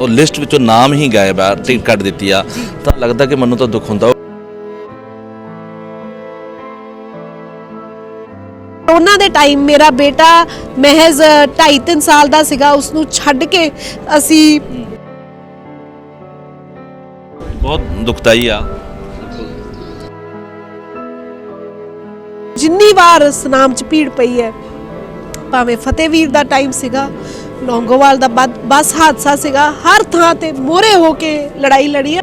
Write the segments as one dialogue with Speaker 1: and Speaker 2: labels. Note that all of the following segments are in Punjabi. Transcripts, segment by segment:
Speaker 1: ਉਹ ਲਿਸਟ ਵਿੱਚੋਂ ਨਾਮ ਹੀ ਗਾਇਬ ਆ, ਟਿਕਟ ਕੱਟ ਦਿੱਤੀ ਆ, ਤਾਂ ਲੱਗਦਾ ਕਿ ਮੈਨੂੰ ਤਾਂ ਦੁੱਖ ਹੁੰਦਾ।
Speaker 2: ਉਹਨਾਂ ਦੇ ਟਾਈਮ ਮੇਰਾ ਬੇਟਾ ਮਹਿਜ਼ 2.5-3 ਸਾਲ ਦਾ ਸੀਗਾ, ਉਸ ਨੂੰ ਛੱਡ ਕੇ ਅਸੀਂ
Speaker 1: ਬਹੁਤ ਦੁਖਦਾਈ ਆ।
Speaker 2: ਜਿੰਨੀ ਵਾਰ ਸਨਾਮ ਚ ਭੀੜ ਪਈ ਹੈ, ਭਾਵੇਂ ਫਤਿਹਵੀਰ ਦਾ ਟਾਈਮ ਸੀਗਾ, ਲੌਂਗੋਵਾਲ ਦਾ ਬੱਸ ਹਾਦਸਾ ਸੀਗਾ, ਹਰ ਥਾਂ ਤੇ ਮੋਹਰੇ ਹੋ ਕੇ ਲੜਾਈ ਲੜੀ ਹੈ।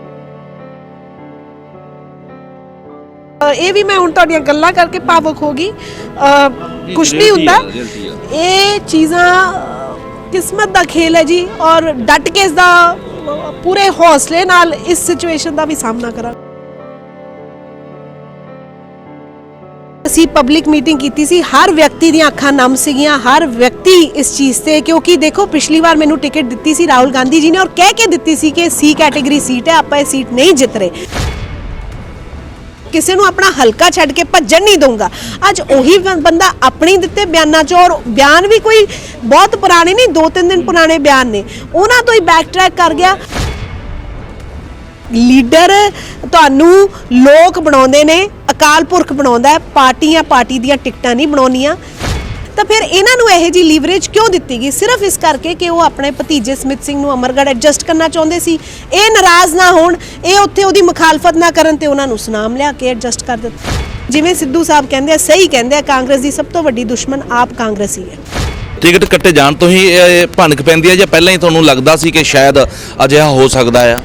Speaker 2: ਇਹ ਵੀ ਮੈਂ ਹੁਣ ਤੁਹਾਡੀਆਂ ਗੱਲਾਂ ਕਰਕੇ ਭਾਵੁਕ ਹੋ ਗਈ। ਕੁਛ ਨਹੀਂ ਹੁੰਦਾ, ਇਹ ਚੀਜ਼ਾਂ ਕਿਸਮਤ ਦਾ ਖੇਲ ਹੈ ਜੀ, ਔਰ ਡਟ ਕੇ ਇਸ ਦਾ ਪੂਰੇ ਹੌਸਲੇ ਨਾਲ ਇਸ ਸਿਚੁਏਸ਼ਨ ਦਾ ਵੀ ਸਾਹਮਣਾ ਕਰਾਂ। ਅਸੀਂ ਪਬਲਿਕ ਮੀਟਿੰਗ ਕੀਤੀ ਸੀ, ਹਰ ਵਿਅਕਤੀ ਦੀਆਂ ਅੱਖਾਂ ਨਮ ਸੀਗੀਆਂ, ਹਰ ਵਿਅਕਤੀ ਇਸ ਚੀਜ਼ ਤੇ, ਕਿਉਂਕਿ ਦੇਖੋ ਪਿਛਲੀ ਵਾਰ ਮੈਨੂੰ ਟਿਕਟ ਦਿੱਤੀ ਸੀ ਰਾਹੁਲ ਗਾਂਧੀ ਜੀ ਨੇ, ਔਰ ਕਹਿ ਕੇ ਦਿੱਤੀ ਸੀ ਕਿ ਸੀ ਕੈਟੇਗਰੀ ਸੀਟ ਹੈ, ਆਪਾਂ ਇਹ ਸੀਟ ਨਹੀਂ ਜਿੱਤ ਰਹੇ, ਕਿਸੇ ਨੂੰ ਆਪਣਾ ਹਲਕਾ ਛੱਡ ਕੇ ਭੱਜਣ ਨਹੀਂ ਦਊਂਗਾ। ਅੱਜ ਉਹੀ ਬੰਦਾ ਆਪਣੀ ਦਿੱਤੇ ਬਿਆਨਾਂ 'ਚ, ਔਰ ਬਿਆਨ ਵੀ ਕੋਈ ਬਹੁਤ ਪੁਰਾਣੇ ਨਹੀਂ, 2-3 ਦਿਨ ਪੁਰਾਣੇ ਬਿਆਨ ਨੇ, ਉਹਨਾਂ ਤੋਂ ਹੀ ਬੈਕ ਟਰੈਕ ਕਰ ਗਿਆ। ਲੀਡਰ ਤੁਹਾਨੂੰ ਲੋਕ ਬਣਾਉਂਦੇ ਨੇ, ਅਕਾਲ ਪੁਰਖ ਬਣਾਉਂਦਾ ਹੈ, ਪਾਰਟੀ ਦੀਆਂ ਟਿਕਟਾਂ ਨਹੀਂ ਬਣਾਉਣੀਆਂ। ਤਾਂ ਫਿਰ ਇਹਨਾਂ ਨੂੰ ਇਹੋ ਜਿਹੀ ਲੀਵਰੇਜ ਕਿਉਂ ਦਿੱਤੀ ਗਈ? ਸਿਰਫ ਇਸ ਕਰਕੇ ਕਿ ਉਹ ਆਪਣੇ ਭਤੀਜੇ ਸਮਿਤ ਸਿੰਘ ਨੂੰ ਅਮਰਗੜ੍ਹ ਐਡਜਸਟ ਕਰਨਾ ਚਾਹੁੰਦੇ ਸੀ। ਇਹ ਨਾਰਾਜ਼ ਨਾ ਹੋਣ, ਇਹ ਉੱਥੇ ਉਹਦੀ ਮੁਖਾਲਫਤ ਨਾ ਕਰਨ ਤੇ ਉਹਨਾਂ ਨੂੰ ਸੁਨਾਮ ਲਿਆ ਕੇ ਐਡਜਸਟ ਕਰ ਦਿੱਤਾ। ਜਿਵੇਂ ਸਿੱਧੂ ਸਾਹਿਬ ਕਹਿੰਦੇ ਆ, ਸਹੀ ਕਹਿੰਦੇ ਆ, ਕਾਂਗਰਸ ਦੀ ਸਭ ਤੋਂ ਵੱਡੀ ਦੁਸ਼ਮਣ ਆਪ ਕਾਂਗਰਸ ਹੀ ਹੈ।
Speaker 1: ਟਿਕਟ ਕੱਟੇ ਜਾਣ ਤੋਂ ਹੀ ਇਹ ਭਣਕ ਪੈਂਦੀ ਹੈ ਜਾਂ ਪਹਿਲਾਂ ਹੀ ਤੁਹਾਨੂੰ ਲੱਗਦਾ ਸੀ ਕਿ ਸ਼ਾਇਦ ਅਜਿਹਾ ਹੋ ਸਕਦਾ ਆ?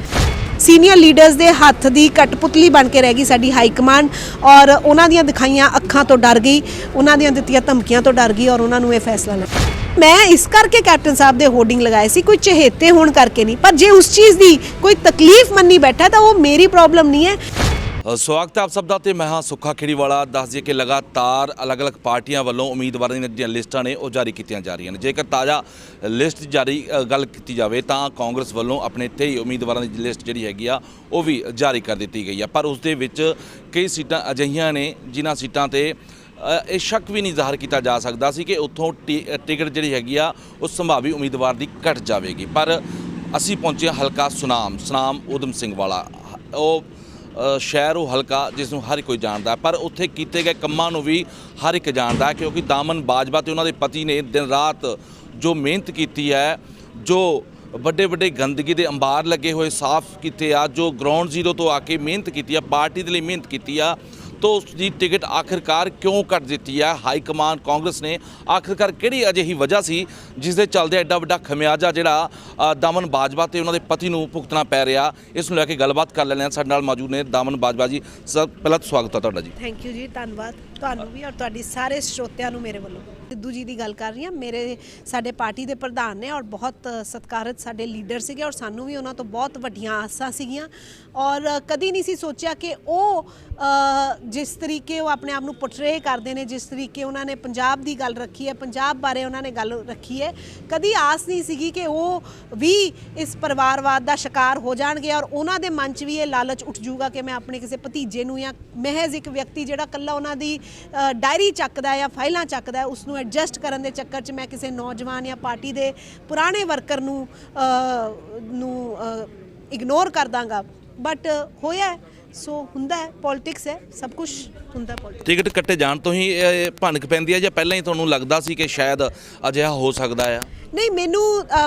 Speaker 2: ਸੀਨੀਅਰ ਲੀਡਰਸ ਦੇ ਹੱਥ ਦੀ ਕਠਪੁਤਲੀ ਬਣ ਕੇ ਰਹਿ ਗਈ ਸਾਡੀ ਹਾਈ ਕਮਾਂਡ, ਔਰ ਉਹਨਾਂ ਦੀਆਂ ਦਿਖਾਈਆਂ ਅੱਖਾਂ ਤੋਂ ਡਰ ਗਈ, ਉਹਨਾਂ ਦੀਆਂ ਦਿੱਤੀਆਂ ਧਮਕੀਆਂ ਤੋਂ ਡਰ ਗਈ, ਔਰ ਉਹਨਾਂ ਨੂੰ ਇਹ ਫੈਸਲਾ ਲਿਆ। ਮੈਂ ਇਸ ਕਰਕੇ ਕੈਪਟਨ ਸਾਹਿਬ ਦੇ ਹੋਰਡਿੰਗ ਲਗਾਏ ਸੀ, ਕੋਈ ਚਹੇਤੇ ਹੋਣ ਕਰਕੇ ਨਹੀਂ, ਪਰ ਜੇ ਉਸ ਚੀਜ਼ ਦੀ ਕੋਈ ਤਕਲੀਫ ਮੰਨੀ ਬੈਠਾ ਤਾਂ ਉਹ ਮੇਰੀ ਪ੍ਰੋਬਲਮ ਨਹੀਂ ਹੈ।
Speaker 1: ਸਵਾਗਤ ਹੈ ਆਪ ਸਭ ਦਾ ਤੇ ਮੈਂ ਹਾਂ ਸੁੱਖਾ ਖੇੜੀਵਾਲਾ। ਦੱਸ ਦਈਏ ਕਿ ਲਗਾਤਾਰ ਅਲੱਗ-ਅਲੱਗ ਪਾਰਟੀਆਂ ਵੱਲੋਂ ਉਮੀਦਵਾਰਾਂ ਦੀਆਂ ਜਿਹੜੀਆਂ ਲਿਸਟਾਂ ਨੇ ਉਹ ਜਾਰੀ ਕੀਤੀਆਂ ਜਾ ਰਹੀਆਂ ਨੇ। ਜੇਕਰ ਤਾਜ਼ਾ ਲਿਸਟ ਜਾਰੀ ਗੱਲ ਕੀਤੀ ਜਾਵੇ ਤਾਂ ਕਾਂਗਰਸ ਵੱਲੋਂ ਆਪਣੇ 23 ਉਮੀਦਵਾਰਾਂ ਦੀ ਲਿਸਟ ਜਿਹੜੀ ਹੈਗੀ ਆ ਉਹ ਵੀ ਜਾਰੀ ਕਰ ਦਿੱਤੀ ਗਈ ਆ, ਪਰ ਉਸ ਦੇ ਵਿੱਚ ਕਈ ਸੀਟਾਂ ਅਜਿਹੀਆਂ ਨੇ ਜਿਨ੍ਹਾਂ ਸੀਟਾਂ ਤੇ ਇਹ ਸ਼ੱਕ ਵੀ ਨਹੀਂ ਜ਼ਾਹਰ ਕੀਤਾ ਜਾ ਸਕਦਾ ਸੀ ਕਿ ਉੱਥੋਂ ਟਿਕਟ ਜਿਹੜੀ ਹੈਗੀ ਆ ਉਹ ਸੰਭਾਵੀ ਉਮੀਦਵਾਰ ਦੀ ਘਟ ਜਾਵੇਗੀ। ਪਰ ਅਸੀਂ ਪਹੁੰਚੇ ਹਲਕਾ ਸੁਨਾਮ ਊਧਮ ਸਿੰਘ ਵਾਲਾ, ਉਹ ਸ਼ਹਿਰ ਉਹ ਹਲਕਾ ਜਿਸ ਨੂੰ ਹਰ ਕੋਈ ਜਾਣਦਾ, ਪਰ ਉੱਥੇ ਕੀਤੇ ਗਏ ਕੰਮਾਂ ਨੂੰ ਵੀ ਹਰ ਇੱਕ ਜਾਣਦਾ, ਕਿਉਂਕਿ ਦਾਮਨ ਬਾਜਵਾ ਤੇ ਉਹਨਾਂ ਦੇ ਪਤੀ ਨੇ ਦਿਨ ਰਾਤ ਜੋ ਮਿਹਨਤ ਕੀਤੀ ਹੈ, ਜੋ ਵੱਡੇ ਗੰਦਗੀ ਦੇ ਅੰਬਾਰ ਲੱਗੇ ਹੋਏ ਸਾਫ਼ ਕੀਤੇ ਆ, ਜੋ ਗਰਾਊਂਡ ਜ਼ੀਰੋ ਤੋਂ ਆ ਕੇ ਮਿਹਨਤ ਕੀਤੀ ਆ, ਪਾਰਟੀ ਦੇ ਲਈ ਮਿਹਨਤ ਕੀਤੀ ਆ, तो उसकी टिकट आखिरकार क्यों कट दी है? हाई कमान कांग्रेस ने आखिरकार किहड़ी अजिही वजह सी जिस दे चलदे एडा वड्डा खमियाजा जिहड़ा दामन बाजवा ते उन्हां दे पति नूं भुगतना पै रिहा, इस नूं लैके गलबात कर लैंदे हां। साडे नाल मौजूद ने दामन बाजवा जी। सर पहला तो स्वागत है तुहाडा जी।
Speaker 2: थैंक यू जी, धन्नवाद ਤੁਹਾਨੂੰ ਵੀ ਔਰ ਤੁਹਾਡੀ ਸਾਰੇ ਸਰੋਤਿਆਂ ਨੂੰ ਮੇਰੇ ਵੱਲੋਂ। ਸਿੱਧੂ ਜੀ ਦੀ ਗੱਲ ਕਰ ਰਹੀ ਹਾਂ, ਮੇਰੇ ਸਾਡੇ ਪਾਰਟੀ ਦੇ ਪ੍ਰਧਾਨ ਨੇ ਔਰ ਬਹੁਤ ਸਤਿਕਾਰਤ ਸਾਡੇ ਲੀਡਰ ਸੀਗੇ, ਔਰ ਸਾਨੂੰ ਵੀ ਉਹਨਾਂ ਤੋਂ ਬਹੁਤ ਵੱਡੀਆਂ ਆਸਾਂ ਸੀਗੀਆਂ, ਔਰ ਕਦੀ ਨਹੀਂ ਸੀ ਸੋਚਿਆ ਕਿ ਉਹ ਜਿਸ ਤਰੀਕੇ ਉਹ ਆਪਣੇ ਆਪ ਨੂੰ ਪੋਰਟਰੇ ਕਰਦੇ ਨੇ, ਜਿਸ ਤਰੀਕੇ ਉਹਨਾਂ ਨੇ ਪੰਜਾਬ ਦੀ ਗੱਲ ਰੱਖੀ ਹੈ, ਪੰਜਾਬ ਬਾਰੇ ਉਹਨਾਂ ਨੇ ਗੱਲ ਰੱਖੀ ਹੈ, ਕਦੀ ਆਸ ਨਹੀਂ ਸੀਗੀ ਕਿ ਉਹ ਵੀ ਇਸ ਪਰਿਵਾਰਵਾਦ ਦਾ ਸ਼ਿਕਾਰ ਹੋ ਜਾਣਗੇ, ਔਰ ਉਹਨਾਂ ਦੇ ਮਨ 'ਚ ਵੀ ਇਹ ਲਾਲਚ ਉੱਠ ਜੂਗਾ ਕਿ ਮੈਂ ਆਪਣੇ ਕਿਸੇ ਭਤੀਜੇ ਨੂੰ ਜਾਂ ਮਹਿਜ਼ ਇੱਕ ਵਿਅਕਤੀ ਜਿਹੜਾ ਇਕੱਲਾ ਉਹਨਾਂ ਦੀ ਡਾਇਰੀ ਚੱਕਦਾ ਜਾਂ ਫਾਈਲਾਂ ਚੱਕਦਾ, ਉਸ ਨੂੰ ਐਡਜਸਟ ਕਰਨ ਦੇ ਚੱਕਰ 'ਚ ਮੈਂ ਕਿਸੇ ਨੌਜਵਾਨ ਜਾਂ ਪਾਰਟੀ ਦੇ ਪੁਰਾਣੇ ਵਰਕਰ ਨੂੰ ਇਗਨੋਰ ਕਰ ਦਾਂਗਾ। ਬਟ ਹੋਇਆ, ਸੋ ਹੁੰਦਾ ਹੈ, ਪੋਲਿਟਿਕਸ ਹੈ, ਸਭ ਕੁਝ ਹੁੰਦਾ ਪੋਲਿਟਿਕਸ।
Speaker 1: ਟਿਕਟ ਕੱਟੇ ਜਾਣ ਤੋਂ ਹੀ ਇਹ ਭਣਕ ਪੈਂਦੀ ਹੈ ਜਾਂ ਪਹਿਲਾਂ ਹੀ ਤੁਹਾਨੂੰ ਲੱਗਦਾ ਸੀ ਕਿ ਸ਼ਾਇਦ ਅਜਿਹਾ ਹੋ ਸਕਦਾ ਆ?
Speaker 2: ਨਹੀਂ, ਮੈਨੂੰ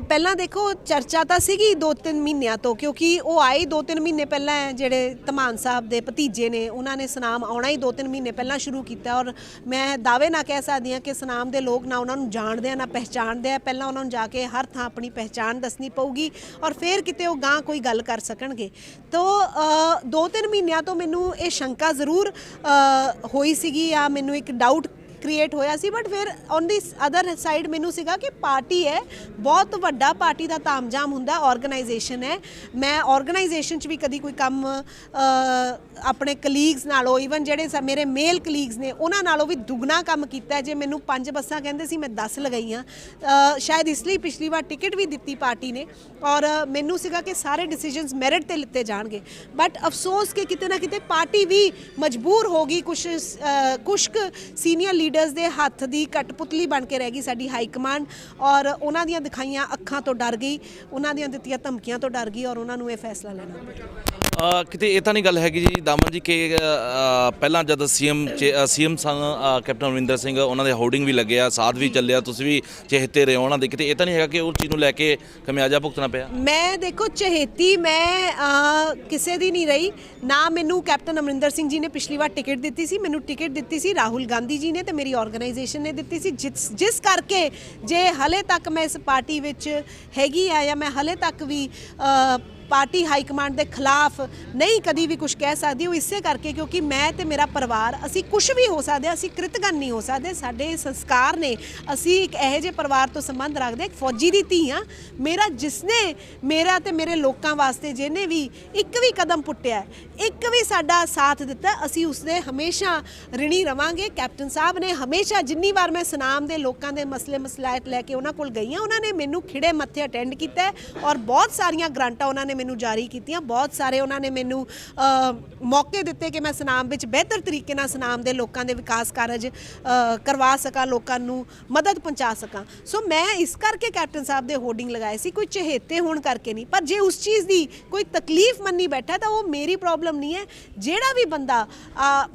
Speaker 2: ਪਹਿਲਾਂ ਦੇਖੋ ਚਰਚਾ ਤਾਂ ਸੀਗੀ 2-3 ਮਹੀਨਿਆਂ ਤੋਂ, ਕਿਉਂਕਿ ਉਹ ਆਏ 2-3 ਮਹੀਨੇ ਪਹਿਲਾਂ, ਜਿਹੜੇ ਧਮਾਨ ਸਾਹਿਬ ਦੇ ਭਤੀਜੇ ਨੇ ਉਹਨਾਂ ਨੇ ਸੁਨਾਮ ਆਉਣਾ ਹੀ 2-3 ਮਹੀਨੇ ਪਹਿਲਾਂ ਸ਼ੁਰੂ ਕੀਤਾ, ਔਰ ਮੈਂ ਦਾਅਵੇ ਨਾਲ ਕਹਿ ਸਕਦੀ ਹਾਂ ਕਿ ਸੁਨਾਮ ਦੇ ਲੋਕ ਨਾ ਉਹਨਾਂ ਨੂੰ ਜਾਣਦੇ ਆ ਨਾ ਪਹਿਚਾਣਦੇ ਆ। ਪਹਿਲਾਂ ਉਹਨਾਂ ਨੂੰ ਜਾ ਕੇ ਹਰ ਥਾਂ ਆਪਣੀ ਪਹਿਚਾਣ ਦੱਸਣੀ ਪਊਗੀ, ਔਰ ਫਿਰ ਕਿਤੇ ਉਹ ਗਾਂ ਕੋਈ ਗੱਲ ਕਰ ਸਕਣਗੇ। ਤਾਂ 2-3 ਮਹੀਨਿਆਂ ਤੋਂ ਮੈਨੂੰ ਇਹ ਸ਼ੰਕਾ ਜ਼ਰੂਰ ਹੋਈ ਸੀਗੀ, ਜਾਂ ਮੈਨੂੰ ਇੱਕ ਡਾਊਟ ਕ੍ਰੀਏਟ ਹੋਇਆ ਸੀ। ਬਟ ਫਿਰ ਔਨ ਦੀ ਅਦਰ ਸਾਈਡ ਮੈਨੂੰ ਸੀਗਾ ਕਿ ਪਾਰਟੀ ਹੈ, ਬਹੁਤ ਵੱਡਾ ਪਾਰਟੀ ਦਾ ਤਾਮਝਾਮ ਹੁੰਦਾ, ਆਰਗੇਨਾਈਜੇਸ਼ਨ ਹੈ। ਮੈਂ ਆਰਗੇਨਾਈਜੇਸ਼ਨ 'ਚ ਵੀ ਕਦੀ ਕੋਈ ਕੰਮ ਆਪਣੇ ਕਲੀਗਸ ਨਾਲੋਂ, ਈਵਨ ਜਿਹੜੇ ਮੇਰੇ ਮੇਲ ਕਲੀਗਸ ਨੇ ਉਹਨਾਂ ਨਾਲੋਂ ਵੀ ਦੁੱਗਣਾ ਕੰਮ ਕੀਤਾ। ਜੇ ਮੈਨੂੰ 5 ਬੱਸਾਂ ਕਹਿੰਦੇ ਸੀ, ਮੈਂ 10 ਲਗਾਈਆਂ, ਸ਼ਾਇਦ ਇਸ ਲਈ ਪਿਛਲੀ ਵਾਰ ਟਿਕਟ ਵੀ ਦਿੱਤੀ ਪਾਰਟੀ ਨੇ, ਔਰ ਮੈਨੂੰ ਸੀਗਾ ਕਿ ਸਾਰੇ ਡਿਸੀਜਨਸ ਮੈਰਿਟ 'ਤੇ ਲਿੱਤੇ ਜਾਣਗੇ। ਬਟ ਅਫਸੋਸ ਕਿ ਕਿਤੇ ਨਾ ਕਿਤੇ ਪਾਰਟੀ ਵੀ ਮਜਬੂਰ ਹੋ ਗਈ, ਕੁਛ ਸੀਨੀਅਰ ਲੀਡਰ ਲੀਡਰਸ ਦੇ ਹੱਥ ਦੀ ਕਠਪੁਤਲੀ ਬਣ ਕੇ ਰਹਿ ਗਈ ਸਾਡੀ ਹਾਈ ਕਮਾਂਡ, ਔਰ ਉਹਨਾਂ ਦੀਆਂ ਦਿਖਾਈਆਂ ਅੱਖਾਂ ਤੋਂ ਡਰ ਗਈ, ਉਹਨਾਂ ਦੀਆਂ ਦਿੱਤੀਆਂ ਧਮਕੀਆਂ ਤੋਂ ਡਰ ਗਈ, ਔਰ ਉਹਨਾਂ ਨੂੰ ਇਹ ਫੈਸਲਾ ਲੈਣਾ ਪਿਆ।
Speaker 1: ਕਿਤੇ ਇਹ ਤਾਂ ਨਹੀਂ ਗੱਲ ਹੈਗੀ ਜੀ ਦਾਮਨ ਜੀ ਕਿ ਪਹਿਲਾਂ ਜਦ ਸੀਐਮ ਸਨ ਕੈਪਟਨ ਅਮਰਿੰਦਰ ਸਿੰਘ, ਉਹਨਾਂ ਦੇ ਹੋਰਡਿੰਗ ਵੀ ਲੱਗਿਆ, ਸਾਥ ਵੀ ਚੱਲਿਆ, ਤੁਸੀਂ ਵੀ ਚਹੇਤੇ ਰਹੇ ਉਹਨਾਂ ਦੇ, ਕਿਤੇ ਇਹ ਤਾਂ ਨਹੀਂ ਹੈਗਾ ਕਿ ਉਸ ਚੀਜ਼ ਨੂੰ ਲੈ ਕੇ ਖਮਿਆਜਾ ਭੁਗਤਣਾ ਪਿਆ?
Speaker 2: ਮੈਂ ਦੇਖੋ ਚਹੇਤੀ ਮੈਂ ਕਿਸੇ ਦੀ ਨਹੀਂ ਰਹੀ ਨਾ। ਮੈਨੂੰ ਕੈਪਟਨ ਅਮਰਿੰਦਰ ਸਿੰਘ ਜੀ ਨੇ ਪਿਛਲੀ ਵਾਰ ਟਿਕਟ ਦਿੱਤੀ ਸੀ, ਮੈਨੂੰ ਟਿਕਟ ਦਿੱਤੀ ਸੀ ਰਾਹੁਲ ਗਾਂਧੀ ਜੀ ਨੇ ਤੇ ਮੇਰੀ ਆਰਗੇਨਾਈਜੇਸ਼ਨ ਨੇ ਦਿੱਤੀ ਸੀ, ਜਿਸ ਕਰਕੇ ਜੇ ਹਲੇ ਤੱਕ ਮੈਂ ਇਸ ਪਾਰਟੀ ਵਿੱਚ ਹੈਗੀ ਆ ਜਾਂ ਮੈਂ ਹਲੇ ਤੱਕ ਵੀ ਪਾਰਟੀ ਹਾਈ ਕਮਾਂਡ ਦੇ ਖਿਲਾਫ ਨਹੀਂ ਕਦੀ ਵੀ ਕੁਝ ਕਹਿ ਸਕਦੀ, ਉਹ ਇਸੇ ਕਰਕੇ ਕਿਉਂਕਿ ਮੈਂ ਤੇ ਮੇਰਾ ਪਰਿਵਾਰ ਅਸੀਂ ਕੁਝ ਵੀ ਹੋ ਸਕਦੇ, ਅਸੀਂ ਕ੍ਰਿਤਗਨ ਨਹੀਂ ਹੋ ਸਕਦੇ। ਸਾਡੇ ਸੰਸਕਾਰ ਨੇ, ਅਸੀਂ ਇੱਕ ਇਹੋ ਜਿਹੇ ਪਰਿਵਾਰ ਤੋਂ ਸੰਬੰਧ ਰੱਖਦੇ, ਇੱਕ ਫੌਜੀ ਦੀ ਧੀ ਆ। ਜਿਸਨੇ ਮੇਰਾ ਤੇ ਮੇਰੇ ਲੋਕਾਂ ਵਾਸਤੇ ਜਿਹਨੇ ਵੀ ਇੱਕ ਵੀ ਕਦਮ ਪੁੱਟਿਆ, ਇੱਕ ਵੀ ਸਾਡਾ ਸਾਥ ਦਿੱਤਾ, ਅਸੀਂ ਉਸਦੇ ਹਮੇਸ਼ਾ ਰਿਣੀ ਰਵਾਂਗੇ। ਕੈਪਟਨ ਸਾਹਿਬ ਨੇ ਹਮੇਸ਼ਾ, ਜਿੰਨੀ ਵਾਰ ਮੈਂ ਸੁਨਾਮ ਦੇ ਲੋਕਾਂ ਦੇ ਮਸਲੇ ਮਸਲਾਇਤ ਲੈ ਕੇ ਉਹਨਾਂ ਕੋਲ ਗਈ ਹਾਂ, ਉਹਨਾਂ ਨੇ ਮੈਨੂੰ ਖਿੜੇ ਮੱਥੇ ਅਟੈਂਡ ਕੀਤਾ ਔਰ ਬਹੁਤ ਸਾਰੀਆਂ ਗ੍ਰਾਂਟਾਂ ਉਹਨਾਂ ਨੇ ਮੈਨੂੰ ਜਾਰੀ ਕੀਤੀਆਂ, ਬਹੁਤ ਸਾਰੇ ਉਹਨਾਂ ਨੇ ਮੈਨੂੰ ਮੌਕੇ ਦਿੱਤੇ ਕਿ ਮੈਂ ਸੁਨਾਮ ਵਿੱਚ ਬਿਹਤਰ ਤਰੀਕੇ ਨਾਲ ਸੁਨਾਮ ਦੇ ਲੋਕਾਂ ਦੇ ਵਿਕਾਸ ਕਾਰਜ ਕਰਵਾ ਸਕਾਂ, ਲੋਕਾਂ ਨੂੰ ਮਦਦ ਪਹੁੰਚਾ ਸਕਾਂ। ਸੋ ਮੈਂ ਇਸ ਕਰਕੇ ਕੈਪਟਨ ਸਾਹਿਬ ਦੇ ਹੋਰਡਿੰਗ ਲਗਾਏ ਸੀ, ਕੋਈ ਚਹੇਤੇ ਹੋਣ ਕਰਕੇ ਨਹੀਂ। ਪਰ ਜੇ ਉਸ ਚੀਜ਼ ਦੀ ਕੋਈ ਤਕਲੀਫ ਮੰਨੀ ਬੈਠਾ ਤਾਂ ਉਹ ਮੇਰੀ ਪ੍ਰੋਬਲਮ ਨਹੀਂ ਹੈ। ਜਿਹੜਾ ਵੀ ਬੰਦਾ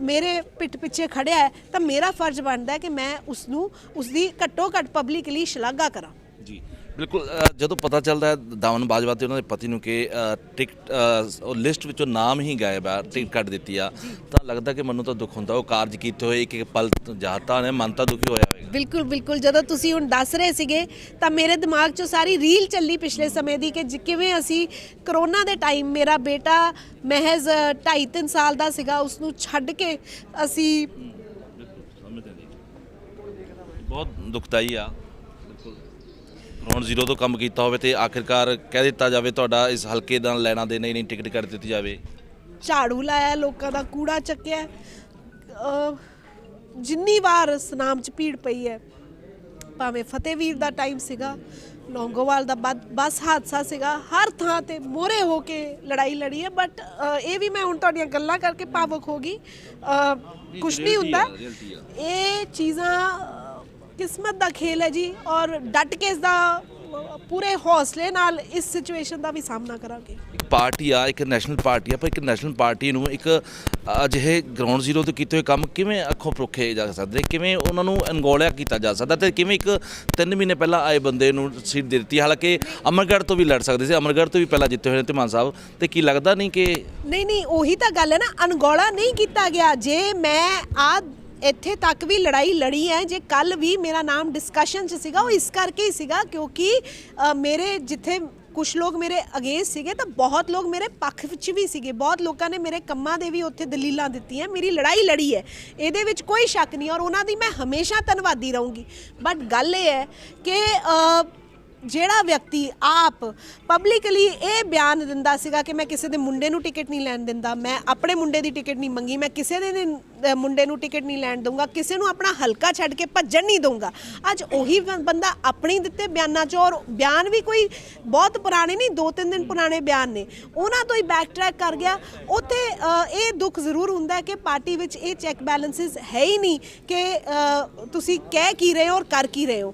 Speaker 2: ਮੇਰੇ ਪਿੱਠ ਪਿੱਛੇ ਖੜਿਆ ਹੈ ਤਾਂ ਮੇਰਾ ਫਰਜ਼ ਬਣਦਾ ਹੈ ਕਿ ਮੈਂ ਉਸਦੀ ਘੱਟੋ ਘੱਟ ਪਬਲਿਕਲੀ ਸ਼ਲਾਘਾ ਕਰਾਂ।
Speaker 1: ਜੀ ਬਿਲਕੁਲ। ਜਦੋਂ ਪਤਾ ਚੱਲਦਾ ਹੈ ਦਾਮਨ ਬਾਜਵਾ ਤੇ ਉਹਨਾਂ ਦੇ ਪਤੀ ਨੂੰ ਕਿ ਟਿਕਟ ਉਹ ਲਿਸਟ ਵਿੱਚੋਂ ਨਾਮ ਹੀ ਗਾਇਬ ਆ, ਟਿਕਟ ਕੱਟ ਦਿੱਤੀ ਆ, ਤਾਂ ਲੱਗਦਾ ਕਿ ਮੈਨੂੰ ਤਾਂ ਦੁੱਖ ਹੁੰਦਾ। ਉਹ ਕਾਰਜ ਕੀਤੇ ਹੋਏ ਇੱਕ ਪਲ ਜਾਤਾ ਨੇ ਮਨ ਤਾਂ ਦੁਖੀ ਹੋਇਆ ਹੋਵੇਗਾ।
Speaker 2: ਬਿਲਕੁਲ ਬਿਲਕੁਲ। ਜਦੋਂ ਤੁਸੀਂ ਹੁਣ ਦੱਸ ਰਹੇ ਸੀਗੇ ਤਾਂ ਮੇਰੇ ਦਿਮਾਗ 'ਚੋਂ ਸਾਰੀ ਰੀਲ ਚੱਲੀ ਪਿਛਲੇ ਸਮੇਂ ਦੀ ਕਿ ਕਿਵੇਂ ਅਸੀਂ ਕਰੋਨਾ ਦੇ ਟਾਈਮ, ਮੇਰਾ ਬੇਟਾ ਮਹਿਜ਼ 2.5-3 ਸਾਲ ਦਾ ਸੀਗਾ, ਉਸਨੂੰ ਛੱਡ ਕੇ ਅਸੀਂ
Speaker 1: ਬਹੁਤ ਦੁਖਦਾਈ ਆ। ਗਰਾਊਂਡ ਜ਼ੀਰੋ ਤੋਂ ਕੰਮ ਕੀਤਾ ਹੋਵੇ ਤੇ ਆਖਿਰਕਾਰ ਕਹਿ ਦਿੱਤਾ ਜਾਵੇ ਤੁਹਾਡਾ ਇਸ ਹਲਕੇ ਨਾਲ ਲੈਣਾ ਦੇ ਨਹੀਂ ਟਿਕਟ ਕੱਟ ਦਿੱਤੀ ਜਾਵੇ।
Speaker 2: ਝਾੜੂ ਲਾਇਆ, ਲੋਕਾਂ ਦਾ ਕੂੜਾ ਚੱਕਿਆ, ਜਿੰਨੀ ਵਾਰ ਸੁਨਾਮ 'ਚ ਭੀੜ ਪਈ ਹੈ, ਭਾਵੇਂ ਫਤਿਹਵੀਰ ਦਾ ਟਾਈਮ ਸੀਗਾ, ਲੌਂਗੋਵਾਲ ਦਾ ਬੱਸ ਹਾਦਸਾ ਸੀਗਾ, ਹਰ ਥਾਂ ਤੇ ਮੋਹਰੇ ਹੋ ਕੇ ਲੜਾਈ ਲੜੀ ਹੈ। ਬਟ ਇਹ ਵੀ ਮੈਂ ਹੁਣ ਤੁਹਾਡੀਆਂ ਗੱਲਾਂ ਕਰਕੇ ਭਾਵੁਕ ਹੋ ਗਈ। ਕੁਛ ਨਹੀਂ ਹੁੰਦਾ, ਇਹ ਚੀਜ਼ਾਂ ਕਿਸਮਤ ਦਾ ਖੇਲ ਹੈ ਜੀ, ਔਰ ਡਟ ਕੇ ਇਸ ਦਾ ਪੂਰੇ ਹੌਸਲੇ ਨਾਲ ਇਸ ਸਿਚੁਏਸ਼ਨ ਦਾ ਵੀ ਸਾਹਮਣਾ ਕਰਾਂਗੇ।
Speaker 1: ਇੱਕ ਪਾਰਟੀ ਆ, ਇੱਕ ਨੈਸ਼ਨਲ ਪਾਰਟੀ ਆ, ਪਰ ਇੱਕ ਨੈਸ਼ਨਲ ਪਾਰਟੀ ਨੂੰ ਇੱਕ ਅਜਿਹੇ ਗਰਾਊਂਡ ਜ਼ੀਰੋ ਤੋਂ ਕੀਤੇ ਹੋਏ ਕੰਮ ਕਿਵੇਂ ਅੱਖੋਂ ਪਰੋਖੇ ਜਾ ਸਕਦੇ, ਕਿਵੇਂ ਉਹਨਾਂ ਨੂੰ ਅਣਗੌਲਿਆ ਕੀਤਾ ਜਾ ਸਕਦਾ, ਤੇ ਕਿਵੇਂ ਇੱਕ 3 ਮਹੀਨੇ ਪਹਿਲਾਂ ਆਏ ਬੰਦੇ ਨੂੰ ਸੀਟ ਦੇ ਦਿੱਤੀ। ਹਾਲਾਂਕਿ ਅਮਰਗੜ੍ਹ ਤੋਂ ਵੀ ਲੜ ਸਕਦੇ ਸੀ, ਅਮਰਗੜ੍ਹ ਤੋਂ ਵੀ ਪਹਿਲਾਂ ਜਿੱਤੇ ਹੋਏ ਨੇ ਧੀਮਾਨ ਸਾਹਿਬ, ਤੇ ਕੀ ਲੱਗਦਾ ਨਹੀਂ ਕਿ
Speaker 2: ਨਹੀਂ ਉਹੀ ਤਾਂ ਗੱਲ ਹੈ ਨਾ, ਅਣਗੌਲਾ ਨਹੀਂ ਕੀਤਾ ਗਿਆ। ਜੇ ਮੈਂ ਇੱਥੇ ਤੱਕ ਵੀ ਲੜਾਈ ਲੜੀ ਹੈ, ਜੇ ਕੱਲ ਵੀ ਮੇਰਾ ਨਾਮ ਡਿਸਕਸ਼ਨ 'ਚ ਸੀਗਾ, ਉਹ ਇਸ ਕਰਕੇ ਹੀ ਸੀਗਾ ਕਿਉਂਕਿ ਮੇਰੇ ਜਿੱਥੇ ਕੁਛ ਲੋਕ ਮੇਰੇ ਅਗੇਂਸਟ ਸੀਗੇ ਤਾਂ ਬਹੁਤ ਲੋਕ ਮੇਰੇ ਪੱਖ ਵਿੱਚ ਵੀ ਸੀਗੇ, ਬਹੁਤ ਲੋਕਾਂ ਨੇ ਮੇਰੇ ਕੰਮਾਂ ਦੇ ਵੀ ਉੱਥੇ ਦਲੀਲਾਂ ਦਿੱਤੀਆਂ, ਮੇਰੀ ਲੜਾਈ ਲੜੀ ਹੈ, ਇਹਦੇ ਵਿੱਚ ਕੋਈ ਸ਼ੱਕ ਨਹੀਂ, ਔਰ ਉਹਨਾਂ ਦੀ ਮੈਂ ਹਮੇਸ਼ਾ ਧੰਨਵਾਦੀ ਰਹੂੰਗੀ। ਬਟ ਗੱਲ ਇਹ ਹੈ ਕਿ ਜਿਹੜਾ ਵਿਅਕਤੀ ਆਪ ਪਬਲਿਕਲੀ ਇਹ ਬਿਆਨ ਦਿੰਦਾ ਸੀਗਾ ਕਿ ਮੈਂ ਕਿਸੇ ਦੇ ਮੁੰਡੇ ਨੂੰ ਟਿਕਟ ਨਹੀਂ ਲੈਣ ਦਿੰਦਾ, ਮੈਂ ਆਪਣੇ ਮੁੰਡੇ ਦੀ ਟਿਕਟ ਨਹੀਂ ਮੰਗੀ, ਮੈਂ ਕਿਸੇ ਦੇ ਮੁੰਡੇ ਨੂੰ ਟਿਕਟ ਨਹੀਂ ਲੈਣ ਦਊਂਗਾ, ਕਿਸੇ ਨੂੰ ਆਪਣਾ ਹਲਕਾ ਛੱਡ ਕੇ ਭੱਜਣ ਨਹੀਂ ਦਊਂਗਾ, ਅੱਜ ਉਹੀ ਬੰਦਾ ਆਪਣੀ ਦਿੱਤੇ ਬਿਆਨਾਂ 'ਚ, ਔਰ ਬਿਆਨ ਵੀ ਕੋਈ ਬਹੁਤ ਪੁਰਾਣੇ ਨਹੀਂ, 2-3 ਦਿਨ ਪੁਰਾਣੇ ਬਿਆਨ ਨੇ, ਉਹਨਾਂ ਤੋਂ ਹੀ ਬੈਕ ਟਰੈਕ ਕਰ ਗਿਆ। ਉੱਥੇ ਇਹ ਦੁੱਖ ਜ਼ਰੂਰ ਹੁੰਦਾ ਹੈ ਕਿ ਪਾਰਟੀ ਵਿੱਚ ਇਹ ਚੈੱਕ ਬੈਲੈਂਸਿਸ ਹੈ ਹੀ ਨਹੀਂ ਕਿ ਤੁਸੀਂ ਕਹਿ ਕੀ ਰਹੇ ਹੋ ਔਰ ਕਰ ਕੀ ਰਹੇ ਹੋ।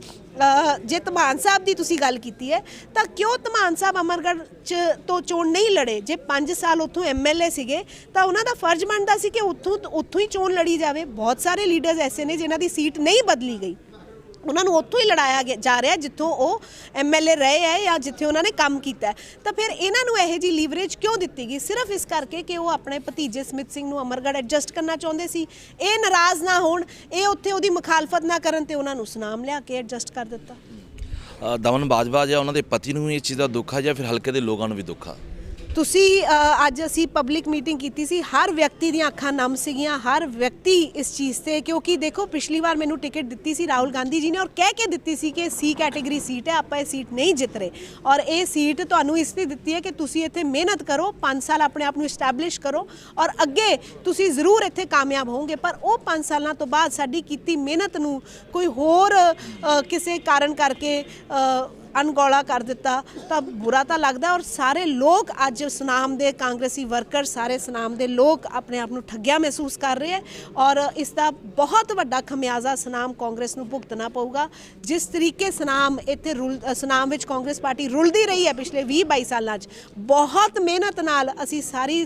Speaker 2: ਜੇ ਧੀਮਾਨ ਸਾਹਿਬ ਦੀ ਤੁਸੀਂ ਗੱਲ ਕੀਤੀ ਹੈ ਤਾਂ ਕਿਉਂ ਧੀਮਾਨ ਸਾਹਿਬ ਅਮਰਗੜ੍ਹ 'ਚ ਤੋਂ ਚੋਣ ਨਹੀਂ ਲੜੇ? ਜੇ 5 ਸਾਲ ਉੱਥੋਂ MLA ਸੀਗੇ ਤਾਂ ਉਹਨਾਂ ਦਾ ਫਰਜ਼ ਬਣਦਾ ਸੀ ਕਿ ਉੱਥੋਂ ਹੀ ਚੋਣ ਲੜੀ ਜਾਵੇ। ਬਹੁਤ ਸਾਰੇ ਲੀਡਰਸ ਐਸੇ ਨੇ ਜਿਨ੍ਹਾਂ ਦੀ ਸੀਟ ਨਹੀਂ ਬਦਲੀ ਗਈ, ਉਹਨਾਂ ਨੂੰ ਉੱਥੋਂ ਹੀ ਲੜਾਇਆ ਜਾ ਰਿਹਾ ਜਿੱਥੋਂ ਉਹ MLA ਰਹੇ ਹੈ ਜਾਂ ਜਿੱਥੇ ਉਹਨਾਂ ਨੇ ਕੰਮ ਕੀਤਾ। ਤਾਂ ਫਿਰ ਇਹਨਾਂ ਨੂੰ ਇਹੋ ਜਿਹੀ ਲੀਵਰੇਜ ਕਿਉਂ ਦਿੱਤੀ ਗਈ? ਸਿਰਫ ਇਸ ਕਰਕੇ ਕਿ ਉਹ ਆਪਣੇ ਭਤੀਜੇ ਸਮਿਤ ਸਿੰਘ ਨੂੰ ਅਮਰਗੜ੍ਹ ਐਡਜਸਟ ਕਰਨਾ ਚਾਹੁੰਦੇ ਸੀ, ਇਹ ਨਾਰਾਜ਼ ਨਾ ਹੋਣ, ਇਹ ਉੱਥੇ ਉਹਦੀ ਮੁਖਾਲਫਤ ਨਾ ਕਰਨ ਤੇ ਉਹਨਾਂ ਨੂੰ ਸੁਨਾਮ ਲਿਆ ਕੇ ਐਡਜਸਟ ਕਰ ਦਿੱਤਾ।
Speaker 1: ਦਮਨ ਬਾਜਵਾ ਜਾਂ ਉਹਨਾਂ ਦੇ ਪਤੀ ਨੂੰ ਇਸ ਚੀਜ਼ ਦਾ ਦੁੱਖ ਆ ਜਾਂ ਫਿਰ ਹਲਕੇ ਦੇ ਲੋਕਾਂ ਨੂੰ ਵੀ ਦੁੱਖ ਆ?
Speaker 2: ਤੁਸੀਂ ਅੱਜ ਅਸੀਂ ਪਬਲਿਕ ਮੀਟਿੰਗ ਕੀਤੀ ਸੀ, ਹਰ ਵਿਅਕਤੀ ਦੀਆਂ ਅੱਖਾਂ ਨਮ ਸੀਗੀਆਂ, ਹਰ ਵਿਅਕਤੀ ਇਸ ਚੀਜ਼ ਤੇ, ਕਿਉਂਕਿ ਦੇਖੋ ਪਿਛਲੀ ਵਾਰ ਮੈਨੂੰ ਟਿਕਟ ਦਿੱਤੀ ਸੀ ਰਾਹੁਲ ਗਾਂਧੀ ਜੀ ਨੇ ਔਰ ਕਹਿ ਕੇ ਦਿੱਤੀ ਸੀ ਕਿ C ਕੈਟੇਗਰੀ ਸੀਟ ਹੈ, ਆਪਾਂ ਇਹ ਸੀਟ ਨਹੀਂ ਜਿੱਤ ਰਹੇ ਔਰ ਇਹ ਸੀਟ ਤੁਹਾਨੂੰ ਇਸ ਲਈ ਦਿੱਤੀ ਹੈ ਕਿ ਤੁਸੀਂ ਇੱਥੇ ਮਿਹਨਤ ਕਰੋ, 5 ਸਾਲ ਆਪਣੇ ਆਪ ਨੂੰ ਇਸਟੈਬਲਿਸ਼ ਕਰੋ ਔਰ ਅੱਗੇ ਤੁਸੀਂ ਜ਼ਰੂਰ ਇੱਥੇ ਕਾਮਯਾਬ ਹੋਵੋਗੇ। ਪਰ ਉਹ 5 ਸਾਲਾਂ ਤੋਂ ਬਾਅਦ ਸਾਡੀ ਕੀਤੀ ਮਿਹਨਤ ਨੂੰ ਕੋਈ ਹੋਰ ਕਿਸੇ ਕਾਰਨ ਕਰਕੇ ਅਣਗੌਲਾ ਕਰ ਦਿੱਤਾ ਤਾਂ ਬੁਰਾ ਤਾਂ ਲੱਗਦਾ। ਔਰ ਸਾਰੇ ਲੋਕ ਅੱਜ ਸੁਨਾਮ ਦੇ ਕਾਂਗਰਸੀ ਵਰਕਰ, ਸਾਰੇ ਸੁਨਾਮ ਦੇ ਲੋਕ ਆਪਣੇ ਆਪ ਨੂੰ ਠੱਗਿਆ ਮਹਿਸੂਸ ਕਰ ਰਹੇ ਹੈ ਔਰ ਇਸ ਦਾ ਬਹੁਤ ਵੱਡਾ ਖਮਿਆਜ਼ਾ ਸੁਨਾਮ ਕਾਂਗਰਸ ਨੂੰ ਭੁਗਤਣਾ ਪਊਗਾ। ਜਿਸ ਤਰੀਕੇ ਸੁਨਾਮ ਇੱਥੇ ਸੁਨਾਮ ਵਿੱਚ ਕਾਂਗਰਸ ਪਾਰਟੀ ਰੁਲਦੀ ਰਹੀ ਹੈ ਪਿਛਲੇ 20-22 ਸਾਲਾਂ 'ਚ, ਬਹੁਤ ਮਿਹਨਤ ਨਾਲ ਅਸੀਂ ਸਾਰੀ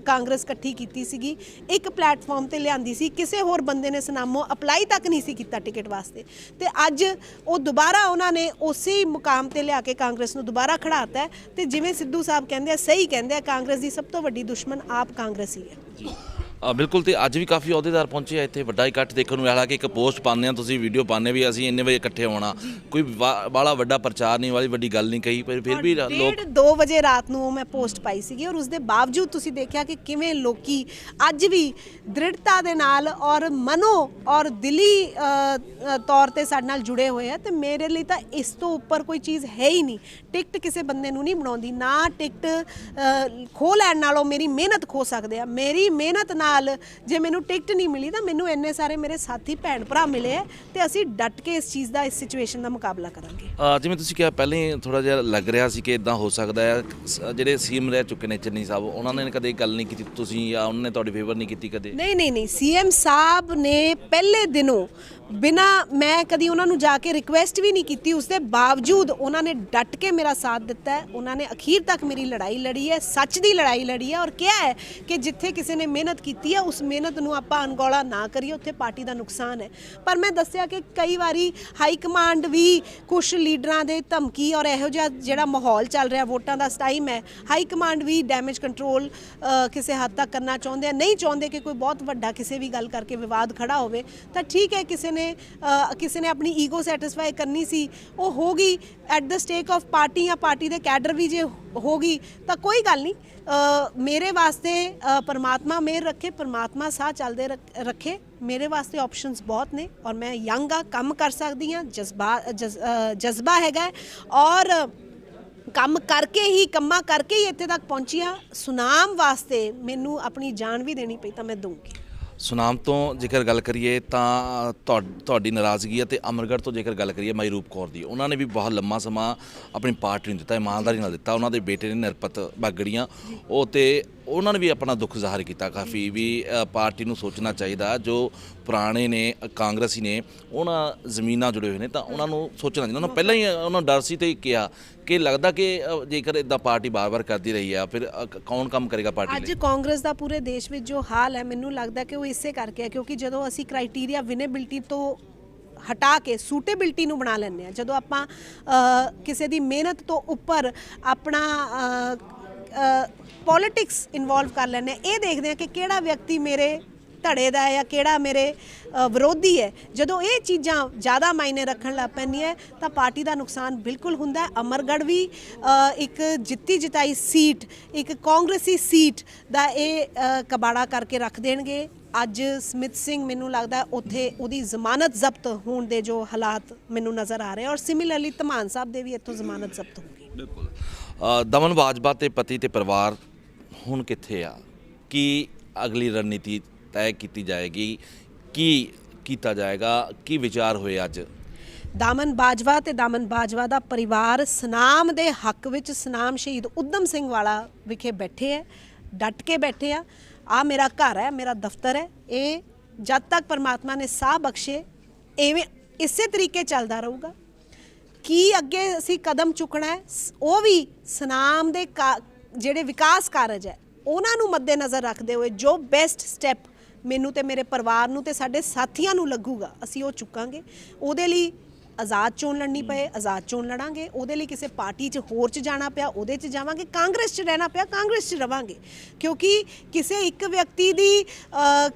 Speaker 2: ਕਾਂਗਰਸ ਇਕੱਠੀ ਕੀਤੀ ਸੀਗੀ, ਇੱਕ ਪਲੇਟਫਾਰਮ ਤੇ ਲਿਆਂਦੀ ਸੀ। ਕਿਸੇ ਹੋਰ ਬੰਦੇ ਨੇ ਸੁਨਾਮੋਂ ਅਪਲਾਈ ਤੱਕ ਨਹੀਂ ਸੀ ਕੀਤਾ ਟਿਕਟ ਵਾਸਤੇ, ਤੇ ਅੱਜ ਉਹ ਦੁਬਾਰਾ ਉਹਨਾਂ ਨੇ ਉਸੇ ਮੁਕਾਮ ਤੇ ਲਿਆ ਕੇ ਕਾਂਗਰਸ ਨੂੰ ਦੁਬਾਰਾ ਖੜਾਤਾ ਹੈ। ਤੇ ਜਿਵੇਂ ਸਿੱਧੂ ਸਾਹਿਬ ਕਹਿੰਦੇ ਆ, ਸਹੀ ਕਹਿੰਦੇ ਆ, ਕਾਂਗਰਸ ਦੀ ਸਭ ਤੋਂ ਵੱਡੀ ਦੁਸ਼ਮਣ ਆਪ ਕਾਂਗਰਸ ਹੀ ਹੈ।
Speaker 1: ਬਿਲਕੁਲ। ਤੇ ਅੱਜ ਵੀ ਕਾਫੀ ਅਹੁਦੇਦਾਰ ਪਹੁੰਚੇ ਆ ਇੱਥੇ, ਵੱਡਾ ਇਕੱਠ ਦੇਖਣ ਨੂੰ। ਹਾਲਾਂਕਿ ਇੱਕ ਪੋਸਟ ਪਾਉਂਦੇ ਆ, ਤੁਸੀਂ ਵੀਡੀਓ ਪਾਉਂਦੇ ਵੀ ਅਸੀਂ ਇੰਨੇ ਵਜੇ ਇਕੱਠੇ ਹੋਣਾ, ਕੋਈ ਬਾਹਲਾ ਵੱਡਾ ਪ੍ਰਚਾਰ ਨਹੀਂ, ਵਾਲੀ ਵੱਡੀ ਗੱਲ ਨਹੀਂ ਕਹੀ, ਪਰ ਫਿਰ ਵੀ ਲੋਕ
Speaker 2: 1:30 ਵਜੇ ਰਾਤ ਨੂੰ ਮੈਂ ਪੋਸਟ ਪਾਈ ਸੀਗੀ ਔਰ ਉਸ ਦੇ ਬਾਵਜੂਦ ਤੁਸੀਂ ਦੇਖਿਆ ਕਿ ਕਿਵੇਂ ਲੋਕੀ ਅੱਜ ਵੀ ਦ੍ਰਿੜਤਾ ਦੇ ਨਾਲ ਔਰ ਮਨੋ ਔਰ ਦਿਲੀ ਤੌਰ ਤੇ ਸਾਡੇ ਨਾਲ ਜੁੜੇ ਹੋਏ ਆ। ਤੇ ਮੇਰੇ ਲਈ ਤਾਂ ਇਸ ਤੋਂ ਉੱਪਰ ਕੋਈ ਚੀਜ਼ ਹੈ ਹੀ ਨਹੀਂ। ਟਿਕਟ ਕਿਸੇ ਬੰਦੇ ਨੂੰ ਨਹੀਂ ਬਣਾਉਂਦੀ, ਨਾ ਟਿਕਟ ਖੋਹ ਲੈਣ ਨਾਲੋਂ ਮੇਰੀ ਮਿਹਨਤ ਖੋ ਸਕਦੇ ਆ। ਮੇਰੀ ਮਿਹਨਤ ਨਾਲ ਜੇ ਮੈਨੂੰ ਟਿਕਟ ਨਹੀਂ ਮਿਲੀ ਤਾਂ ਮੈਨੂੰ ਇੰਨੇ ਸਾਰੇ ਮੇਰੇ ਸਾਥੀ ਭੈਣ ਭਰਾ ਮਿਲੇ ਆ ਤੇ ਅਸੀਂ ਡਟ ਕੇ ਇਸ ਚੀਜ਼ ਦਾ, ਇਸ ਸਿਚੁਏਸ਼ਨ ਦਾ ਮੁਕਾਬਲਾ ਕਰਾਂਗੇ।
Speaker 1: ਜਿਵੇਂ ਤੁਸੀਂ ਕਿਹਾ ਪਹਿਲਾਂ ਹੀ ਥੋੜਾ ਜਿਹਾ ਲੱਗ ਰਿਹਾ ਸੀ ਕਿ ਇਦਾਂ ਹੋ ਸਕਦਾ ਹੈ, ਜਿਹੜੇ ਸੀਐਮ ਰਹਿ ਚੁੱਕੇ ਨੇ ਚੰਨੀ ਸਾਹਿਬ, ਉਹਨਾਂ ਨੇ ਕਦੇ ਗੱਲ ਨਹੀਂ ਕੀਤੀ ਤੁਸੀਂ, ਜਾਂ ਉਹਨਾਂ ਨੇ ਤੁਹਾਡੀ ਫੇਵਰ ਨਹੀਂ ਕੀਤੀ ਕਦੇ?
Speaker 2: ਨਹੀਂ, ਸੀਐਮ ਸਾਹਿਬ ਨੇ ਪਹਿਲੇ ਦਿਨੋਂ ਬਿਨਾ ਮੈਂ ਕਦੀ ਉਹਨਾਂ ਨੂੰ ਜਾ ਕੇ ਰਿਕੁਐਸਟ ਵੀ ਨਹੀਂ ਕੀਤੀ, ਉਸ ਦੇ ਬਾਵਜੂਦ ਉਹਨਾਂ ਨੇ ਡਟ ਕੇ ਮੇਰਾ ਸਾਥ ਦਿੱਤਾ ਹੈ। ਉਹਨਾਂ ਨੇ ਅਖੀਰ ਤੱਕ ਮੇਰੀ ਲੜਾਈ ਲੜੀ ਹੈ, ਸੱਚ ਦੀ ਲੜਾਈ ਲੜੀ ਹੈ ਔਰ ਕਿਹਾ ਹੈ ਕਿ ਜਿੱਥੇ ਕਿਸੇ ਨੇ ਮਿਹਨਤ ਕੀਤੀ ਹੈ ਉਸ ਮਿਹਨਤ ਨੂੰ ਆਪਾਂ ਅਣਗੌਲਾ ਨਾ ਕਰੀਏ, ਉੱਥੇ ਪਾਰਟੀ ਦਾ ਨੁਕਸਾਨ ਹੈ। ਪਰ ਮੈਂ ਦੱਸਿਆ ਕਿ ਕਈ ਵਾਰੀ ਹਾਈ ਕਮਾਂਡ ਵੀ ਕੁਝ ਲੀਡਰਾਂ ਦੇ ਧਮਕੀ ਔਰ ਇਹੋ ਜਿਹਾ ਜਿਹੜਾ ਮਾਹੌਲ ਚੱਲ ਰਿਹਾ, ਵੋਟਾਂ ਦਾ ਟਾਈਮ ਹੈ, ਹਾਈ ਕਮਾਂਡ ਵੀ ਡੈਮੇਜ ਕੰਟਰੋਲ ਕਿਸੇ ਹੱਦ ਤੱਕ ਕਰਨਾ ਚਾਹੁੰਦੇ ਆ, ਨਹੀਂ ਚਾਹੁੰਦੇ ਕਿ ਕੋਈ ਬਹੁਤ ਵੱਡਾ ਕਿਸੇ ਵੀ ਗੱਲ ਕਰਕੇ ਵਿਵਾਦ ਖੜਾ ਹੋਵੇ। ਤਾਂ ਠੀਕ ਹੈ, ਕਿਸੇ ਨੇ ਆਪਣੀ ਈਗੋ ਸੈਟੀਸਫਾਈ ਕਰਨੀ ਸੀ, ਉਹ ਹੋ ਗਈ at the stake of party, ਜਾਂ ਪਾਰਟੀ ਦੇ ਕੈਡਰ ਵੀ ਜੇ ਹੋ ਗਈ ਤਾਂ ਕੋਈ ਗੱਲ ਨਹੀਂ। ਮੇਰੇ ਵਾਸਤੇ ਪਰਮਾਤਮਾ ਮਿਹਰ ਰੱਖੇ, ਪਰਮਾਤਮਾ ਸਾਹ ਚੱਲਦੇ ਰੱਖੇ। ਮੇਰੇ ਵਾਸਤੇ ਆਪਸ਼ਨਸ ਬਹੁਤ ਨੇ ਔਰ ਮੈਂ ਯੰਗ ਆ, ਕੰਮ ਕਰ ਸਕਦੀ ਹਾਂ, ਜਜ਼ਬਾ ਹੈਗਾ ਔਰ ਕੰਮ ਕਰਕੇ ਹੀ, ਕੰਮਾਂ ਕਰਕੇ ਹੀ ਇੱਥੇ ਤੱਕ ਪਹੁੰਚੀ ਹਾਂ। ਸੁਨਾਮ ਵਾਸਤੇ ਮੈਨੂੰ ਆਪਣੀ ਜਾਨ ਵੀ ਦੇਣੀ ਪਈ ਤਾਂ ਮੈਂ ਦਊਂਗੀ।
Speaker 1: ਸੁਨਾਮ ਤੋਂ ਜੇਕਰ ਗੱਲ ਕਰੀਏ ਤਾਂ ਤੁਹਾਡੀ ਨਾਰਾਜ਼ਗੀ ਹੈ, ਤੇ ਅਮਰਗੜ੍ਹ ਤੋਂ ਜੇਕਰ ਗੱਲ ਕਰੀਏ ਮਾਈ ਰੂਪ ਕੌਰ ਦੀ, ਉਹਨਾਂ ਨੇ ਵੀ ਬਹੁਤ ਲੰਮਾ ਸਮਾਂ ਆਪਣੀ ਪਾਰਟੀ ਨੂੰ ਦਿੱਤਾ, ਇਮਾਨਦਾਰੀ ਨਾਲ ਦਿੱਤਾ। ਉਹਨਾਂ ਦੇ ਬੇਟੇ ਨੇ ਨਿਰਪਤ ਬਾਗੜੀਆਂ, ਉਹ ਤੇ ਉਹਨਾਂ ਨੇ ਵੀ ਆਪਣਾ ਦੁੱਖ ਜ਼ਾਹਰ ਕੀਤਾ ਕਾਫੀ, ਵੀ ਪਾਰਟੀ ਨੂੰ ਸੋਚਣਾ ਚਾਹੀਦਾ, ਜੋ ਪੁਰਾਣੇ ਨੇ ਕਾਂਗਰਸੀ ਨੇ, ਉਹਨਾਂ ਜ਼ਮੀਨਾਂ ਜੁੜੇ ਹੋਏ ਨੇ, ਤਾਂ ਉਹਨਾਂ ਨੂੰ ਸੋਚਣਾ ਚਾਹੀਦਾ। ਉਹਨਾਂ ਪਹਿਲਾਂ ਹੀ ਉਹਨਾਂ ਨੂੰ ਡਰ ਸੀ ਤੇ ਕਿਹਾ ਕਿ ਲੱਗਦਾ ਕਿ ਜੇਕਰ ਇੱਦਾਂ ਪਾਰਟੀ ਬਾਰ-ਬਾਰ ਕਰਦੀ ਰਹੀ ਆ ਫਿਰ ਕੌਣ ਕੰਮ ਕਰੇਗਾ ਪਾਰਟੀ ਲਈ।
Speaker 2: ਅੱਜ ਕਾਂਗਰਸ ਦਾ ਪੂਰੇ ਦੇਸ਼ ਵਿੱਚ ਜੋ ਹਾਲ ਹੈ, ਮੈਨੂੰ ਲੱਗਦਾ ਕਿ ਉਹ ਇਸੇ ਕਰਕੇ ਹੈ ਕਿਉਂਕਿ ਜਦੋਂ ਅਸੀਂ ਕ੍ਰਾਈਟੇਰੀਆ ਵਿਨੇਬਿਲਿਟੀ ਤੋਂ ਹਟਾ ਕੇ ਸੂਟੇਬਿਲਿਟੀ ਨੂੰ ਬਣਾ ਲੈਂਦੇ ਹਾਂ, ਜਦੋਂ ਆਪਾਂ ਕਿਸੇ ਦੀ ਮਿਹਨਤ ਤੋਂ ਉੱਪਰ ਆਪਣਾ ਪੋਲਿਟਿਕਸ ਇਨਵੋਲਵ ਕਰ ਲੈਂਦੇ ਹਾਂ, ਇਹ ਦੇਖਦੇ ਹਾਂ ਕਿ ਕਿਹੜਾ ਵਿਅਕਤੀ ਮੇਰੇ ਧੜੇ ਦਾ ਜਾਂ ਕਿਹੜਾ ਮੇਰੇ ਵਿਰੋਧੀ ਹੈ, ਜਦੋਂ ਇਹ ਚੀਜ਼ਾਂ ਜ਼ਿਆਦਾ ਮਾਇਨੇ ਰੱਖਣ ਲੱਗ ਪੈਂਦੀਆਂ ਤਾਂ ਪਾਰਟੀ ਦਾ ਨੁਕਸਾਨ ਬਿਲਕੁਲ ਹੁੰਦਾ। ਅਮਰਗੜ੍ਹ ਵੀ ਇੱਕ ਜਿੱਤੀ ਜਿਤਾਈ ਸੀਟ, ਇੱਕ ਕਾਂਗਰਸੀ ਸੀਟ ਦਾ ਇਹ ਕਬਾੜਾ ਕਰਕੇ ਰੱਖ ਦੇਣਗੇ। ਅੱਜ ਸਮਿਤ ਸਿੰਘ ਮੈਨੂੰ ਲੱਗਦਾ ਉੱਥੇ ਉਹਦੀ ਜ਼ਮਾਨਤ ਜ਼ਬਤ ਹੋਣ ਦੇ ਜੋ ਹਾਲਾਤ ਮੈਨੂੰ ਨਜ਼ਰ ਆ ਰਹੇ ਔਰ ਸਿਮਿਲਰਲੀ ਧਮਾਨ ਸਾਹਿਬ ਦੇ ਵੀ ਇੱਥੋਂ ਜ਼ਮਾਨਤ ਜ਼ਬਤ ਹੋਊਗੀ।
Speaker 1: ਬਿਲਕੁਲ। ਦਮਨ ਬਾਜਵਾ ਤੇ ਪਤੀ ਤੇ ਪਰਿਵਾਰ ਹੁਣ ਕਿੱਥੇ ਆ? ਕੀ ਅਗਲੀ ਰਣਨੀਤੀ ਤੈਅ ਕੀਤੀ ਜਾਏਗੀ? ਕੀ ਕੀਤਾ ਜਾਏਗਾ? ਕੀ ਵਿਚਾਰ ਹੋਏ ਅੱਜ?
Speaker 2: ਦਾਮਨ ਬਾਜਵਾ ਤੇ ਦਾਮਨ ਬਾਜਵਾ ਦਾ ਪਰਿਵਾਰ ਸੁਨਾਮ ਦੇ ਹੱਕ ਵਿੱਚ ਸੁਨਾਮ ਸ਼ਹੀਦ ਊਧਮ ਸਿੰਘ ਵਾਲਾ ਵਿਖੇ ਬੈਠੇ ਹੈ, ਡਟ ਕੇ ਬੈਠੇ ਆ। ਆ ਮੇਰਾ ਘਰ ਹੈ, ਮੇਰਾ ਦਫ਼ਤਰ ਹੈ, ਇਹ ਜਦ ਤੱਕ ਪਰਮਾਤਮਾ ਨੇ ਸਾਹ ਬਖਸ਼ੇ ਐਵੇਂ ਇਸੇ ਤਰੀਕੇ ਚੱਲਦਾ ਰਹੂਗਾ। ਕੀ ਅੱਗੇ ਅਸੀਂ ਕਦਮ ਚੁੱਕਣਾ ਹੈ, ਉਹ ਵੀ ਸੁਨਾਮ ਦੇ ਜਿਹੜੇ ਵਿਕਾਸ ਕਾਰਜ ਹੈ ਉਹਨਾਂ ਨੂੰ ਮੱਦੇ ਨਜ਼ਰ ਰੱਖਦੇ ਹੋਏ ਜੋ ਬੈਸਟ ਸਟੈਪ ਮੈਨੂੰ ਤੇ ਮੇਰੇ ਪਰਿਵਾਰ ਨੂੰ ਤੇ ਸਾਡੇ ਸਾਥੀਆਂ ਨੂੰ ਲੱਗੂਗਾ ਅਸੀਂ ਉਹ ਚੁੱਕਾਂਗੇ। ਉਹਦੇ ਲਈ ਆਜ਼ਾਦ ਚੋਣ ਲੜਨੀ ਪਏ ਆਜ਼ਾਦ ਚੋਣ ਲੜਾਂਗੇ, ਉਹਦੇ ਲਈ ਕਿਸੇ ਪਾਰਟੀ 'ਚ ਹੋਰ 'ਚ ਜਾਣਾ ਪਿਆ ਉਹਦੇ 'ਚ ਜਾਵਾਂਗੇ, ਕਾਂਗਰਸ 'ਚ ਰਹਿਣਾ ਪਿਆ ਕਾਂਗਰਸ 'ਚ ਰਵਾਂਗੇ, ਕਿਉਂਕਿ ਕਿਸੇ ਇੱਕ ਵਿਅਕਤੀ ਦੀ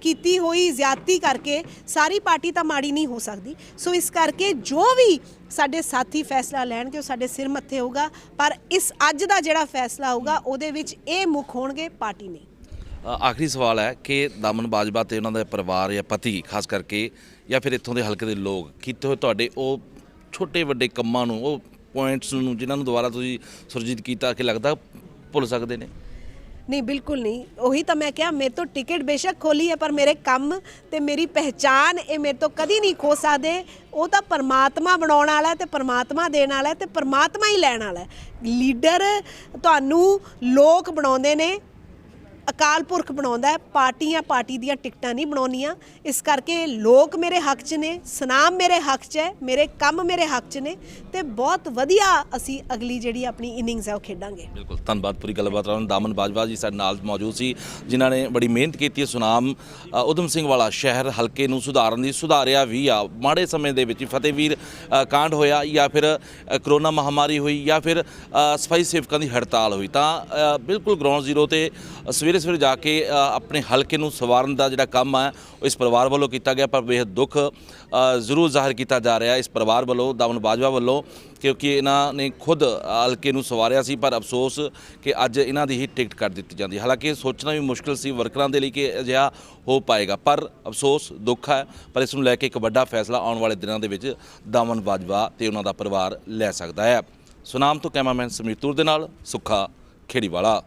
Speaker 2: ਕੀਤੀ ਹੋਈ ਜ਼ਿਆਦਤੀ ਕਰਕੇ ਸਾਰੀ ਪਾਰਟੀ ਤਾਂ ਮਾੜੀ ਨਹੀਂ ਹੋ ਸਕਦੀ। ਸੋ ਇਸ ਕਰਕੇ ਜੋ ਵੀ ਸਾਡੇ ਸਾਥੀ ਫੈਸਲਾ ਲੈਣਗੇ ਉਹ ਸਾਡੇ ਸਿਰ ਮੱਥੇ ਹੋਊਗਾ, ਪਰ ਇਸ ਅੱਜ ਦਾ ਜਿਹੜਾ ਫੈਸਲਾ ਹੋਊਗਾ ਉਹਦੇ ਵਿੱਚ ਇਹ ਮੁੱਖ ਹੋਣਗੇ, ਪਾਰਟੀ ਨਹੀਂ।
Speaker 1: ਆਖਰੀ ਸਵਾਲ ਹੈ ਕਿ ਦਮਨ ਬਾਜਵਾ ਤੇ ਉਹਨਾਂ ਦਾ ਪਰਿਵਾਰ ਜਾਂ ਪਤੀ ਖਾਸ ਕਰਕੇ ਜਾਂ ਫਿਰ ਇੱਥੋਂ ਦੇ ਹਲਕੇ ਦੇ ਲੋਕ ਕੀਤੇ ਹੋਏ ਤੁਹਾਡੇ ਉਹ ਛੋਟੇ ਵੱਡੇ ਕੰਮਾਂ ਨੂੰ, ਉਹ ਪੁਆਇੰਟਸ ਨੂੰ ਜਿਨ੍ਹਾਂ ਨੂੰ ਦੁਬਾਰਾ ਤੁਸੀਂ ਸੁਰਜੀਤ ਕੀਤਾ ਕਿ ਲੱਗਦਾ ਭੁੱਲ ਸਕਦੇ ਨੇ?
Speaker 2: ਨਹੀਂ ਬਿਲਕੁਲ ਨਹੀਂ, ਉਹੀ ਤਾਂ ਮੈਂ ਕਿਹਾ, ਮੇਰੇ ਤੋਂ ਟਿਕਟ ਬੇਸ਼ੱਕ ਖੋਲੀ ਹੈ ਪਰ ਮੇਰੇ ਕੰਮ ਤੇ ਮੇਰੀ ਪਹਿਚਾਨ ਇਹ ਮੇਰੇ ਤੋਂ ਕਦੀ ਨਹੀਂ ਖੋ ਸਕਦੇ। ਉਹ ਤਾਂ ਪਰਮਾਤਮਾ ਬਣਾਉਣ ਵਾਲਾ ਤੇ ਪਰਮਾਤਮਾ ਦੇਣ ਵਾਲਾ ਤੇ ਪਰਮਾਤਮਾ ਹੀ ਲੈਣ ਵਾਲਾ। ਲੀਡਰ ਤੁਹਾਨੂੰ ਲੋਕ ਬਣਾਉਂਦੇ ਨੇ, ਅਕਾਲ ਪੁਰਖ ਬਣਾਉਂਦਾ ਹੈ, ਪਾਰਟੀਆਂ ਪਾਰਟੀ ਦੀਆਂ ਟਿਕਟਾਂ ਨਹੀਂ ਬਣਾਉਣੀਆਂ। ਇਸ ਕਰਕੇ ਲੋਕ ਮੇਰੇ ਹੱਕ 'ਚ ਨੇ, ਸੁਨਾਮ ਮੇਰੇ ਹੱਕ 'ਚ ਹੈ, ਮੇਰੇ ਕੰਮ ਮੇਰੇ ਹੱਕ 'ਚ ਨੇ ਤੇ ਬਹੁਤ ਵਧੀਆ ਅਸੀਂ ਅਗਲੀ ਜਿਹੜੀ ਆਪਣੀ ਇਨਿੰਗਸ ਹੈ ਉਹ ਖੇਡਾਂਗੇ।
Speaker 1: ਬਿਲਕੁਲ, ਧੰਨਵਾਦ। ਪੂਰੀ ਗੱਲਬਾਤ ਕਰਨ ਦਾਮਨ ਬਾਜਵਾ ਜੀ ਸਾਡੇ ਨਾਲ ਮੌਜੂਦ ਸੀ, ਜਿਨ੍ਹਾਂ ਨੇ ਬੜੀ ਮਿਹਨਤ ਕੀਤੀ ਹੈ ਸੁਨਾਮ ਊਧਮ ਸਿੰਘ ਵਾਲਾ ਸ਼ਹਿਰ ਹਲਕੇ ਨੂੰ ਸੁਧਾਰਨ ਦੀ, ਸੁਧਾਰਿਆ ਵੀ ਆ। ਮਾੜੇ ਸਮੇਂ ਦੇ ਵਿੱਚ ਫਤਿਹਵੀਰ ਕਾਂਡ ਹੋਇਆ ਜਾਂ ਫਿਰ ਕਰੋਨਾ ਮਹਾਮਾਰੀ ਹੋਈ ਜਾਂ ਫਿਰ ਸਫਾਈ ਸੇਵਕਾਂ ਦੀ ਹੜਤਾਲ ਹੋਈ, ਤਾਂ ਬਿਲਕੁਲ ਗਰਾਊਂਡ ਜ਼ੀਰੋ ਤੇ ਸਵੇਰੇ ਜਾ ਕੇ ਆਪਣੇ ਹਲਕੇ ਨੂੰ ਸਵਾਰਨ ਦਾ ਜਿਹੜਾ ਕੰਮ ਹੈ ਉਹ ਇਸ ਪਰਿਵਾਰ ਵੱਲੋਂ ਕੀਤਾ ਗਿਆ। ਪਰ ਬੇਹੱਦ ਦੁੱਖ ਜ਼ਰੂਰ ਜ਼ਾਹਿਰ ਕੀਤਾ ਜਾ ਰਿਹਾ ਇਸ ਪਰਿਵਾਰ ਵੱਲੋਂ, ਦਾਮਨ ਬਾਜਵਾ ਵੱਲੋਂ, ਕਿਉਂਕਿ ਇਹਨਾਂ ਨੇ ਖੁਦ ਹਲਕੇ ਨੂੰ ਸਵਾਰਿਆ ਸੀ। ਪਰ ਅਫਸੋਸ ਕਿ ਅੱਜ ਇਹਨਾਂ ਦੀ ਹੀ ਟਿਕਟ ਕੱਟ ਦਿੱਤੀ ਜਾਂਦੀ। ਹਾਲਾਂਕਿ ਸੋਚਣਾ ਵੀ ਮੁਸ਼ਕਿਲ ਸੀ ਵਰਕਰਾਂ ਦੇ ਲਈ ਕਿ ਅਜਿਹਾ ਹੋ ਪਾਏਗਾ, ਪਰ ਅਫਸੋਸ ਦੁੱਖ ਹੈ। ਪਰ ਇਸ ਨੂੰ ਲੈ ਕੇ ਇੱਕ ਵੱਡਾ ਫੈਸਲਾ ਆਉਣ ਵਾਲੇ ਦਿਨਾਂ ਦੇ ਵਿੱਚ ਦਾਮਨ ਬਾਜਵਾ ਤੇ ਉਹਨਾਂ ਦਾ ਪਰਿਵਾਰ ਲੈ ਸਕਦਾ ਹੈ। ਸੁਨਾਮ ਤੋਂ ਕੈਮਰਾਮੈਨ ਸਮੀਰ ਤੂਰ ਦੇ ਨਾਲ ਸੁੱਖਾ ਖੇੜੀਵਾਲਾ।